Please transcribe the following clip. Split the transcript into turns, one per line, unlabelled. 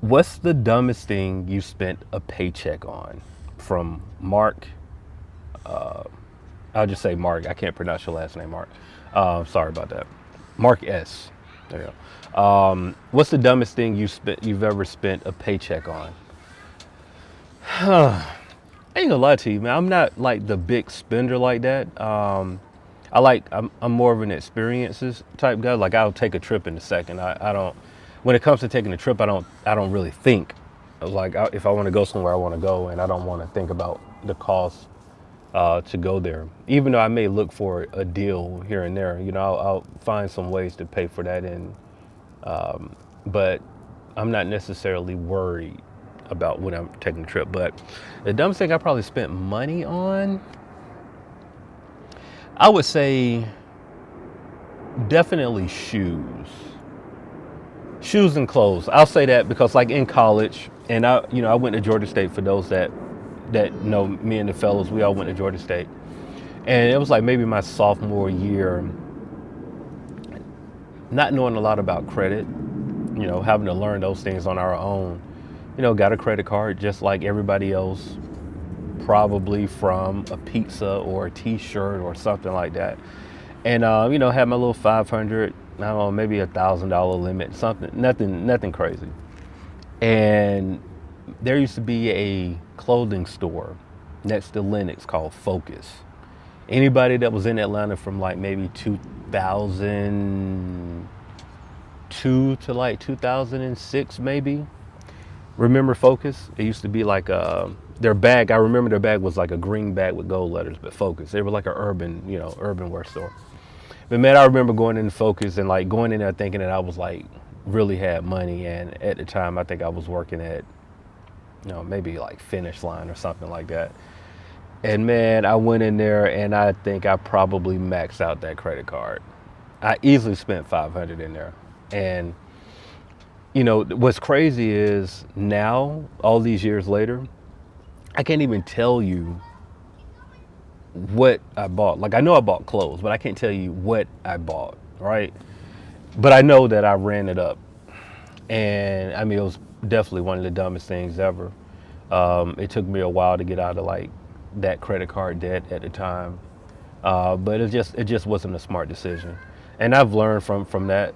What's the dumbest thing you spent a paycheck on? From Mark. I'll just say Mark. I can't pronounce your last name, Mark. Sorry about that. Mark S. There you go. What's the dumbest thing you've ever spent a paycheck on? I ain't gonna lie to you, man. I'm not like the big spender like that. I'm more of an experiences type guy. Like I'll take a trip in a second. I don't. When it comes to taking a trip, I don't really think. Like if I want to go somewhere, I want to go, and I don't want to think about the cost to go there. Even though I may look for a deal here and there, I'll find some ways to pay for that, and but I'm not necessarily worried about when I'm taking a trip. But the dumbest thing I probably spent money on, I would say definitely shoes and clothes. I'll say that because like in college, and I went to Georgia State. For those that know me and the fellows, we all went to Georgia State, and it was like maybe my sophomore year, not knowing a lot about credit, having to learn those things on our own. Got a credit card just like everybody else, probably from a pizza or a T-shirt or something like that, and had my little 500, I don't know, maybe $1,000 limit, something, nothing crazy. And there used to be a clothing store next to Lennox called Focus. Anybody that was in Atlanta from like maybe 2002 to like 2006 maybe, remember Focus? It used to be like their bag. I remember their bag was like a green bag with gold letters, but Focus. They were like an urban wear store. But man, I remember going in Focus and like going in there thinking that I was like really had money, and at the time I think I was working at maybe like Finish Line or something like that. And man, I went in there and I think I probably maxed out that credit card. I easily spent 500 in there. And what's crazy is now, all these years later, I can't even tell you what I bought. Like I know I bought clothes, but I can't tell you what I bought, right? But I know that I ran it up. And I mean, it was definitely one of the dumbest things ever. It took me a while to get out of like that credit card debt at the time, but it just wasn't a smart decision. And I've learned from that.